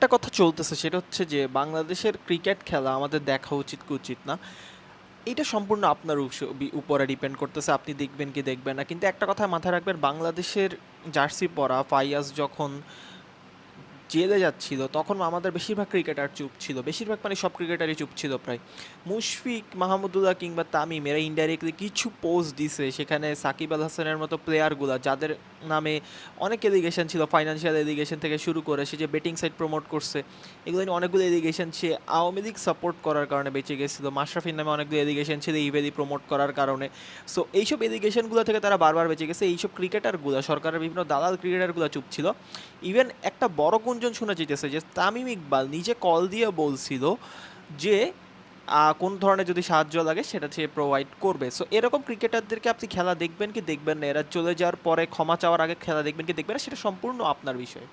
একটা কথা চলতেছে সেটা হচ্ছে যে বাংলাদেশের ক্রিকেট খেলা আমাদের দেখা উচিত কি উচিত না, এটা সম্পূর্ণ আপনার উপরে ডিপেন্ড করতেছে, আপনি দেখবেন কি দেখবেন না। কিন্তু একটা কথা মাথায় রাখবেন, বাংলাদেশের জার্সি পরা ফাইয়াজ যখন জেলে যাচ্ছিল তখন আমাদের বেশিরভাগ ক্রিকেটার চুপ ছিল, বেশিরভাগ মানে সব ক্রিকেটারই চুপ ছিল প্রায়। মুশফিক মাহমুদুল্লাহ কিংবা তামিম এরা ইনডাইরেক্টলি কিছু পোস্ট দিছে সেখানে, সাকিব আল হাসানের মতো প্লেয়ারগুলা যাদের নামে অনেক এলিগেশন ছিল, ফাইন্যান্সিয়াল এলিগেশন থেকে শুরু করে সে যে বেটিং সাইট প্রমোট করছে, এগুলো নিয়ে অনেকগুলো এলিগেশন, সে আওয়ামী লীগ সাপোর্ট করার কারণে বেঁচে গেছিলো, মাশরাফির নামে অনেকগুলো এলিগেশন ছিল ইভেদি প্রমোট করার কারণে। সো এইসব এলিগেশনগুলো থেকে তারা বারবার বেঁচে গেছে, এইসব ক্রিকেটারগুলো সরকারের বিভিন্ন দালাল ক্রিকেটারগুলো চুপ ছিল। ইভেন একটা বড় গুঞ্জন শোনা যেতেছে যে তামিম ইকবাল নিজে কল দিয়ে বলছিল যে কোন ধরনের যদি সাহায্য লাগে সেটা সে প্রোভাইড করবে। সো এরকম ক্রিকেটারদেরকে আপনি খেলা দেখবেন কি দেখবেন না, এরা চলে যাওয়ার পরে ক্ষমা চাওয়ার আগে খেলা দেখবেন কি দেখবেন না, সেটা সম্পূর্ণ আপনার বিষয়।